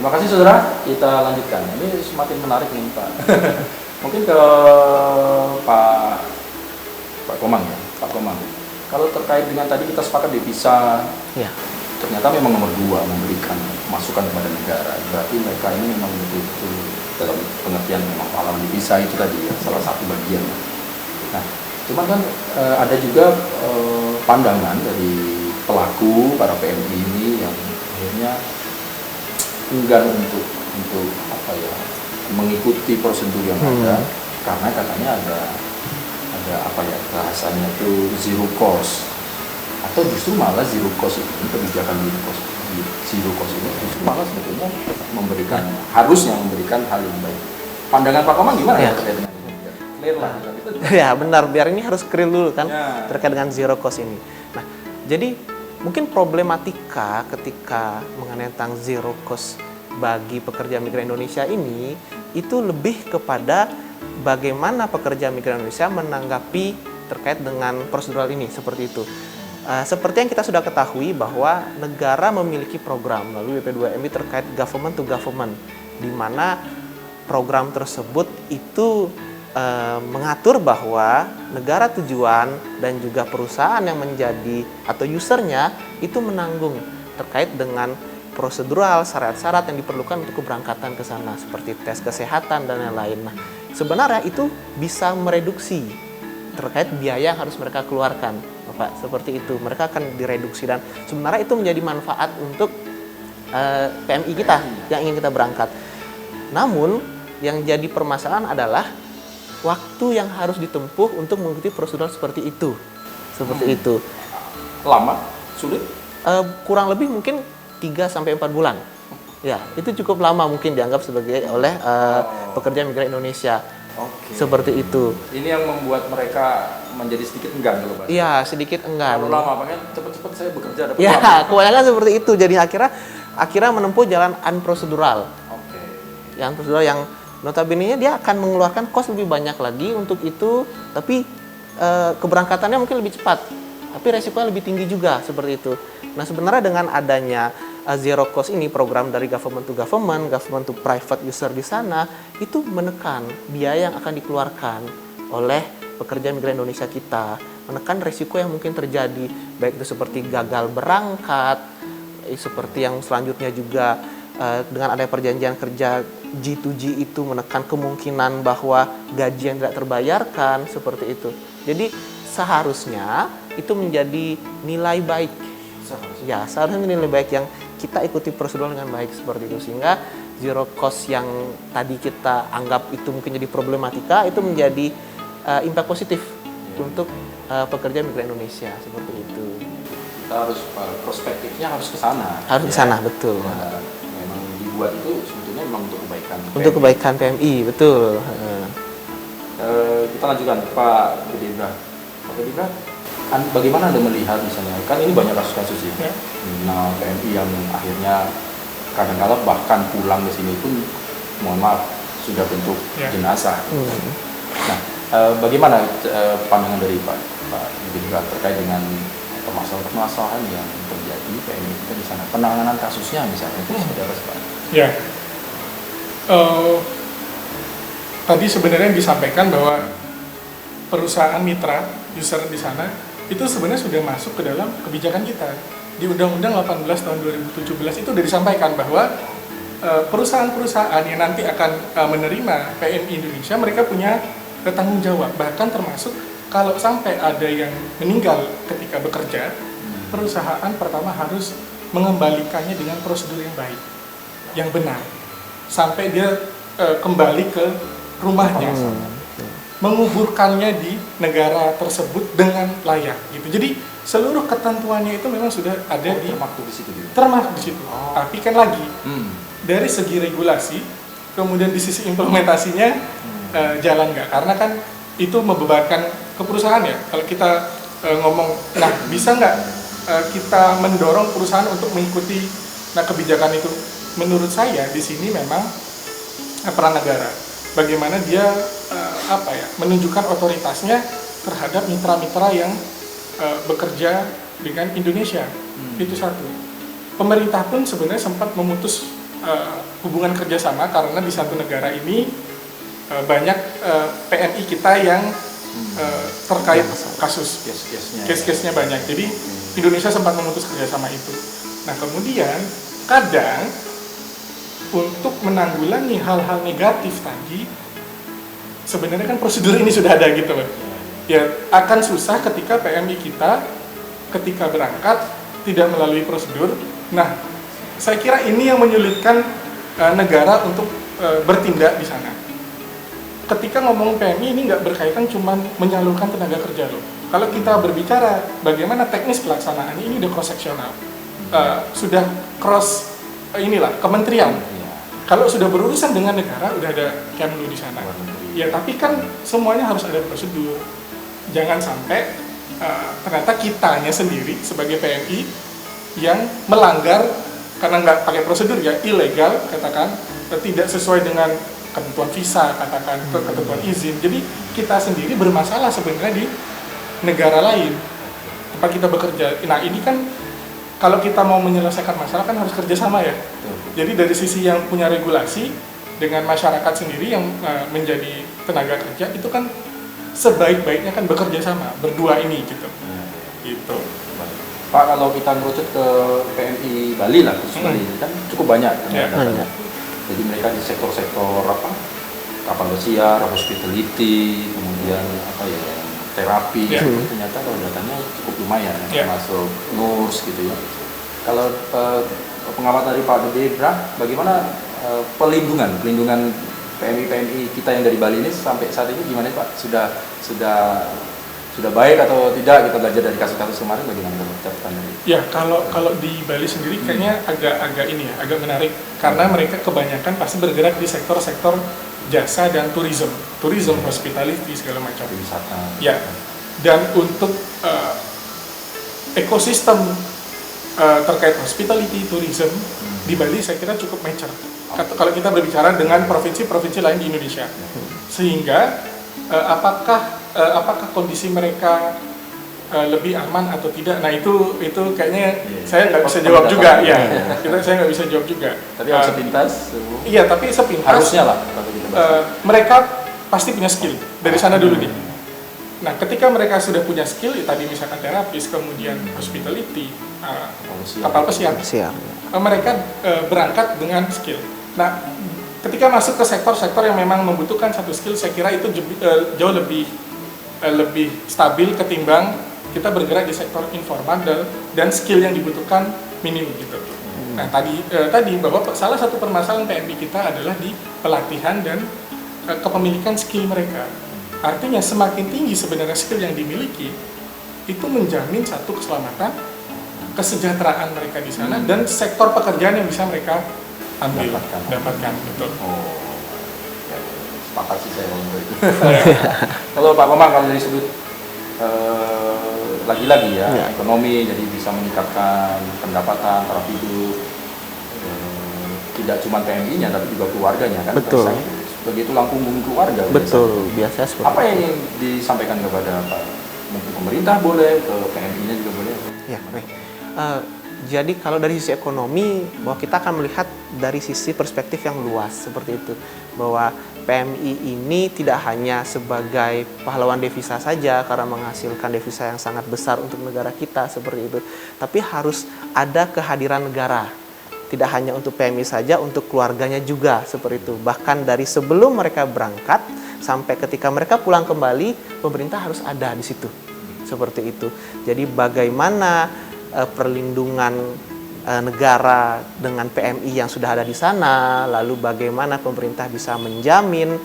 Terima kasih saudara, kita lanjutkan. Ini semakin menarik nih Pak. Mungkin ke Pak Komang ya, Pak Komang. Kalau terkait dengan tadi kita sepakat devisa, Ya. ternyata memang nomor 2 memberikan masukan kepada negara. Berarti mereka ini memang betul-betul dalam pengertian memang pahlawan devisa itu tadi ya, salah satu bagian. Nah, cuman kan ada juga pandangan dari pelaku para PMI ini yang akhirnya enggan untuk apa ya, mengikuti prosedur yang ada karena katanya ada apa ya, bahasanya itu zero cost, atau justru malah zero cost ini, kebijakan zero cost ini justru malah sebetulnya harusnya memberikan hal yang baik. Pandangan Pak Komang gimana ya terkait dengan ini? Clear lah. Ya benar, biar ini harus clear dulu kan terkait dengan zero cost ini. Nah, jadi mungkin problematika ketika mengenai tentang zero cost bagi pekerja migran Indonesia ini itu lebih kepada bagaimana pekerja migran Indonesia menanggapi terkait dengan prosedural ini, seperti itu. Seperti yang kita sudah ketahui bahwa negara memiliki program melalui BP2MI terkait government to government, di mana program tersebut itu mengatur bahwa negara tujuan dan juga perusahaan yang menjadi atau usernya itu menanggung terkait dengan prosedural, syarat-syarat yang diperlukan untuk keberangkatan ke sana seperti tes kesehatan dan lain-lain. Nah, sebenarnya itu bisa mereduksi terkait biaya yang harus mereka keluarkan, Bapak. Seperti itu, mereka akan direduksi dan sebenarnya itu menjadi manfaat untuk PMI kita yang ingin kita berangkat. Namun, yang jadi permasalahan adalah waktu yang harus ditempuh untuk mengikuti prosedur seperti itu. Seperti itu. Lama? Sulit? Kurang lebih mungkin 3-4 bulan. Ya, itu cukup lama mungkin dianggap sebagai oleh pekerja migran Indonesia. Oke. Seperti itu. Ini yang membuat mereka menjadi sedikit enggan kalau Pak. Iya, sedikit enggan. Kalau lama pengen cepet-cepet saya bekerja dapat Ya, uang. kebanyakan seperti itu. Jadi akhirnya menempuh jalan unprocedural. Oke. Yang prosedural yang notabene dia akan mengeluarkan kos lebih banyak lagi untuk itu, tapi keberangkatannya mungkin lebih cepat. Tapi resikonya lebih tinggi juga seperti itu. Nah, sebenarnya dengan adanya zero cost ini, program dari government to private user di sana, itu menekan biaya yang akan dikeluarkan oleh pekerja migran Indonesia kita, menekan resiko yang mungkin terjadi, baik itu seperti gagal berangkat, seperti yang selanjutnya juga dengan adanya perjanjian kerja G2G itu menekan kemungkinan bahwa gaji yang tidak terbayarkan, seperti itu. Jadi seharusnya itu menjadi nilai baik. Ya, seharusnya nilai baik yang kita ikuti prosedur dengan baik seperti itu, sehingga zero cost yang tadi kita anggap itu mungkin jadi problematika itu menjadi impact positif untuk pekerja migran Indonesia seperti itu. Kita harus perspektifnya harus ke sana. Harus ke sana, betul. Ya, memang dibuat itu sebetulnya memang untuk kebaikan. Untuk kebaikan PMI, betul. Kita lanjutkan Pak Gedebra. Pak Gedebra, bagaimana Anda melihat misalnya, kan ini banyak kasus-kasus ya. Nah, PMI yang akhirnya kadang-kala bahkan pulang ke sini pun, mohon maaf, sudah bentuk jenazah. Nah, bagaimana pandangan dari Pak Gedebra terkait dengan permasalahan yang terjadi PMI kita di sana, penanganan kasusnya misalnya itu seperti apa sih Pak? Ya, tadi sebenarnya disampaikan bahwa perusahaan mitra user di sana itu sebenarnya sudah masuk ke dalam kebijakan kita. Di Undang-Undang 18 tahun 2017 itu sudah disampaikan bahwa perusahaan-perusahaan yang nanti akan menerima PMI Indonesia, mereka punya tanggung jawab, bahkan termasuk kalau sampai ada yang meninggal ketika bekerja, perusahaan pertama harus mengembalikannya dengan prosedur yang baik, yang benar, sampai dia kembali ke rumahnya, menguburkannya di negara tersebut dengan layak gitu. Jadi seluruh ketentuannya itu memang sudah ada termaktub di situ. Termaktub di situ. Tapi kan lagi dari segi regulasi, kemudian di sisi implementasinya jalan nggak? Karena kan itu membebankan ke perusahaan ya. Kalau kita ngomong, nah bisa nggak kita mendorong perusahaan untuk mengikuti kebijakan itu? Menurut saya di sini memang peran negara. Bagaimana dia menunjukkan otoritasnya terhadap mitra-mitra yang bekerja dengan Indonesia. Itu satu. Pemerintah pun sebenarnya sempat memutus hubungan kerjasama karena di satu negara ini banyak PMI kita yang terkait kasus, case-nya banyak. Jadi Indonesia sempat memutus kerjasama itu. Nah kemudian kadang untuk menanggulangi hal-hal negatif tadi, sebenarnya kan prosedur ini sudah ada gitu loh. Ya akan susah ketika PMI kita ketika berangkat tidak melalui prosedur. Nah, saya kira ini yang menyulitkan negara untuk bertindak di sana. Ketika ngomong PMI ini nggak berkaitan cuma menyalurkan tenaga kerja loh. Kalau kita berbicara bagaimana teknis pelaksanaannya, ini udah cross seksional, sudah cross kementerian. Kalau sudah berurusan dengan negara, udah ada Kemlu di sana. Ya, tapi kan semuanya harus ada prosedur. Jangan sampai ternyata kitanya sendiri sebagai PMI yang melanggar karena nggak pakai prosedur, ya ilegal, katakan tidak sesuai dengan ketentuan visa, katakan ketentuan izin. Jadi kita sendiri bermasalah sebenarnya di negara lain tempat kita bekerja. Nah ini kan kalau kita mau menyelesaikan masalah kan harus kerjasama ya. Jadi dari sisi yang punya regulasi dengan masyarakat sendiri yang menjadi tenaga kerja itu kan sebaik-baiknya kan bekerja sama berdua ini gitu. Gitu. Pak, kalau kita merucut ke PMI Bali lah, khusus Bali kan cukup banyak. Jadi mereka di sektor-sektor kapal pesiar, hospitality, kemudian terapi, ternyata kalau datanya cukup lumayan, termasuk nurse gitu ya. Kalau pengamatan dari Pak Debra, bagaimana pelindungan PMI kita yang dari Bali ini sampai saat ini gimana Pak? Sudah baik atau tidak? Kita belajar dari kasus-kasus kemarin, bagaimana catatan dari? Ya, kalau di Bali sendiri kayaknya agak menarik karena mereka kebanyakan pasti bergerak di sektor-sektor jasa dan tourism, hospitality segala macam. Wisata. Ya, dan untuk ekosistem terkait hospitality, tourism di Bali saya kira cukup mature. Kalau kita berbicara dengan provinsi-provinsi lain di Indonesia, sehingga apakah kondisi mereka lebih aman atau tidak? Nah itu kayaknya saya nggak bisa jawab juga ya. Saya nggak bisa jawab juga. Tapi harus sepintas. Iya, tapi sepintas. Harusnya lah. Mereka pasti punya skill dari sana dulu nih. Nah, ketika mereka sudah punya skill, tadi misalkan terapis, kemudian hospitality, kapal pesiar, mereka berangkat dengan skill. Nah, ketika masuk ke sektor-sektor yang memang membutuhkan satu skill, saya kira itu jauh lebih stabil ketimbang kita bergerak di sektor informal dan skill yang dibutuhkan minim gitu. Nah, tadi bahwa salah satu permasalahan PMI kita adalah di pelatihan dan kepemilikan skill mereka. Artinya semakin tinggi sebenarnya skill yang dimiliki, itu menjamin satu keselamatan, kesejahteraan mereka di sana dan sektor pekerjaan yang bisa mereka dapatkan betul. Sepakat sih saya untuk itu. Kalau Pak Komang, kalau dari sudut lagi-lagi ekonomi, jadi bisa meningkatkan pendapatan, taraf hidup, tidak cuma PMI-nya tapi juga keluarganya kan. Betul. Sebagai tulang punggung keluarga. Betul, biasa seperti apa yang ingin disampaikan kepada Pak? Mungkin pemerintah boleh, ke PMI-nya juga boleh. Ya, baik. Jadi kalau dari sisi ekonomi, bahwa kita akan melihat dari sisi perspektif yang luas seperti itu, bahwa PMI ini tidak hanya sebagai pahlawan devisa saja karena menghasilkan devisa yang sangat besar untuk negara kita seperti itu, tapi harus ada kehadiran negara. Tidak hanya untuk PMI saja, untuk keluarganya juga seperti itu. Bahkan dari sebelum mereka berangkat sampai ketika mereka pulang kembali, pemerintah harus ada di situ. Seperti itu. Jadi bagaimana perlindungan negara dengan PMI yang sudah ada di sana, lalu bagaimana pemerintah bisa menjamin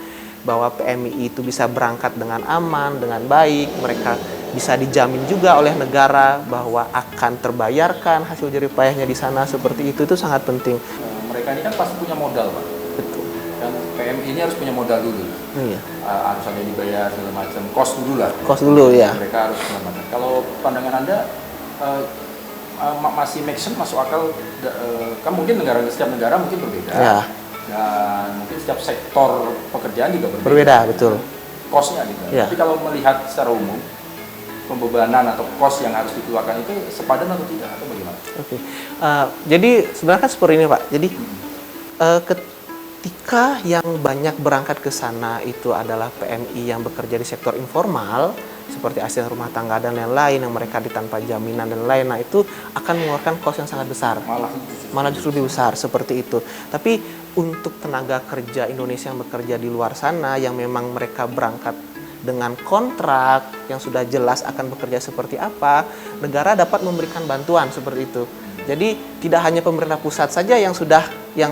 bahwa PMI itu bisa berangkat dengan aman, dengan baik, mereka bisa dijamin juga oleh negara bahwa akan terbayarkan hasil jerih payahnya di sana, seperti itu sangat penting. Mereka ini kan pasti punya modal, Pak. Betul. Dan PMI ini harus punya modal dulu. Iya. Harus ada dibayar segala macam, cost dulu lah. Cost dulu ya. Mereka harus selamatkan. Kalau pandangan Anda masih make sense, masuk akal, kan mungkin setiap negara mungkin berbeda. Ya. Dan mungkin setiap sektor pekerjaan juga berbeda, betul. Cost-nya gitu. Ya. Tapi kalau melihat secara umum, pembebanan atau cost yang harus dikeluarkan itu sepadan atau tidak, atau bagaimana? Oke. Jadi sebenarnya kan seperti ini Pak. Jadi ketika yang banyak berangkat ke sana itu adalah PMI yang bekerja di sektor informal, seperti asisten rumah tangga dan lain-lain, yang mereka tanpa jaminan dan lain, nah itu akan mengeluarkan kos yang sangat besar. Malah justru lebih besar seperti itu. Tapi untuk tenaga kerja Indonesia yang bekerja di luar sana, yang memang mereka berangkat dengan kontrak yang sudah jelas akan bekerja seperti apa, negara dapat memberikan bantuan seperti itu. Jadi tidak hanya pemerintah pusat saja yang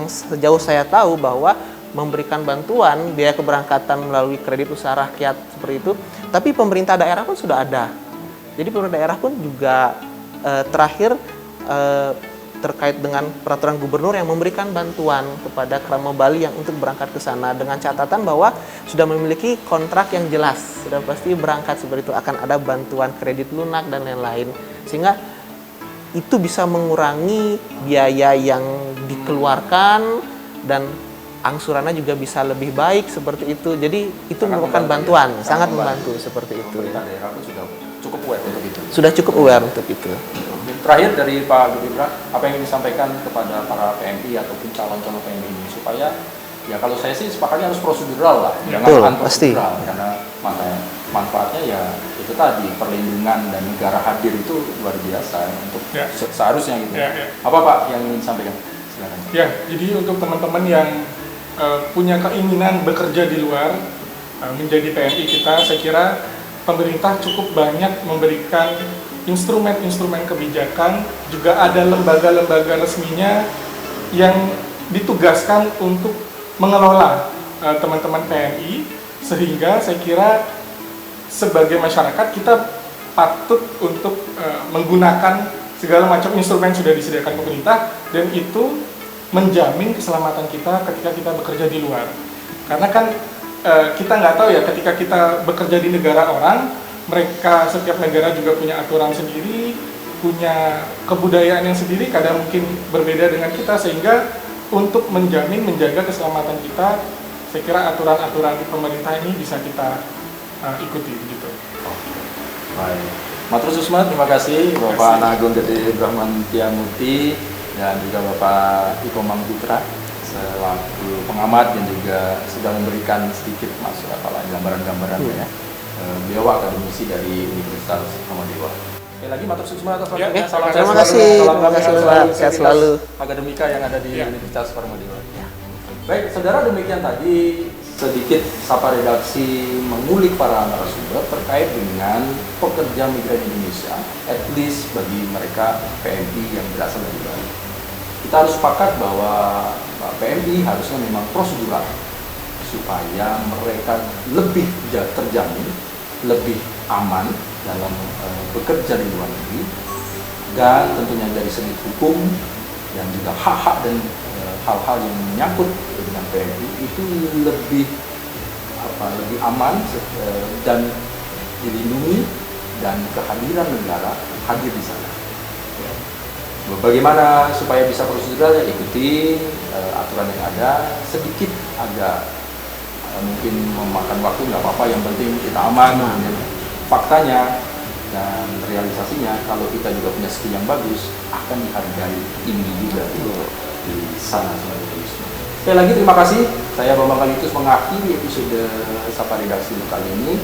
sejauh saya tahu bahwa memberikan bantuan biaya keberangkatan melalui kredit usaha rakyat seperti itu, tapi pemerintah daerah pun sudah ada. Jadi pemerintah daerah pun juga terakhir terkait dengan peraturan gubernur yang memberikan bantuan kepada Krama Bali yang untuk berangkat ke sana dengan catatan bahwa sudah memiliki kontrak yang jelas, sudah pasti berangkat seperti itu, akan ada bantuan kredit lunak dan lain-lain, sehingga itu bisa mengurangi biaya yang dikeluarkan dan angsurannya juga bisa lebih baik seperti itu. Jadi itu merupakan bantuan, sangat membantu seperti itu. Pemerintah daerah pun sudah cukup aware untuk itu. Sudah cukup aware untuk itu. Terakhir dari Pak Gubernur, apa yang ingin disampaikan kepada para PMI ataupun calon-calon PMI ini supaya ya kalau saya sih sepakatnya harus prosedural lah, jangan prosedural karena manfaatnya ya itu tadi perlindungan dan negara hadir itu luar biasa untuk seharusnya gitu. Apa Pak yang ingin disampaikan? Silakan. Ya, jadi untuk teman-teman yang punya keinginan bekerja di luar menjadi PMI kita, saya kira pemerintah cukup banyak memberikan instrumen-instrumen kebijakan, juga ada lembaga-lembaga resminya yang ditugaskan untuk mengelola teman-teman PMI, sehingga saya kira sebagai masyarakat kita patut untuk menggunakan segala macam instrumen sudah disediakan pemerintah, dan itu menjamin keselamatan kita ketika kita bekerja di luar. Karena kan kita nggak tahu ya, ketika kita bekerja di negara orang, mereka setiap negara juga punya aturan sendiri, punya kebudayaan yang sendiri, kadang mungkin berbeda dengan kita, sehingga untuk menjaga keselamatan kita, saya kira aturan-aturan pemerintah ini bisa kita ikuti begitu. Baik. Matur Susma, terima kasih Bapak Nagung Gede Brahman Tiamurti dan juga Bapak Iko Mangputra selaku pengamat dan juga sudah memberikan sedikit gambaran-gambaran ya. Beliau akademisi dari Universitas Muhammadiyah. Sekali lagi matur Susma atas waktunya. Salam terima kasih. Terima kasih Pak. Sehat selalu. Akademika yang ada di Universitas Muhammadiyah. Baik, saudara, demikian tadi sedikit Sapa Redaksi mengulik para narasumber terkait dengan pekerja migran Indonesia, at least bagi mereka PMI yang berasal dari Bali. Kita harus sepakat bahwa PMI harusnya memang prosedural supaya mereka lebih terjamin, lebih aman dalam bekerja di luar negeri, dan tentunya dari segi hukum dan juga hak-hak dan hal-hal yang menyangkut dengan PMI itu lebih aman dan dilindungi, dan kehadiran negara hadir di sana. Bagaimana supaya bisa prosedural, ya ikuti aturan yang ada, sedikit agak mungkin memakan waktu, nggak apa-apa, yang penting kita aman. Faktanya dan realisasinya, kalau kita juga punya skill yang bagus, akan dihargai tinggi juga di sana sebagai turisme. Sekali lagi terima kasih, saya Bambang Kalitus mengakhiri episode Sapa Redaksi kali ini,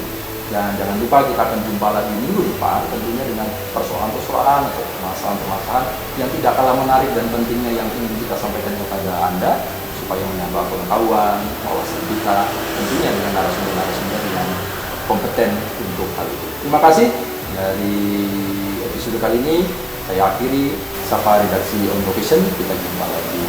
dan jangan lupa kita akan jumpa lagi minggu depan tentunya dengan persoalan-persoalan atau permasalahan-permasalahan yang tidak kalah menarik dan pentingnya yang ingin kita sampaikan kepada Anda supaya menambah pengetahuan, wawasan kita, tentunya dengan narasumber-narasumber yang kompeten untuk hal itu. Terima kasih. Dari episode kali ini saya akhiri Sapa Redaksi On Location. Kita jumpa lagi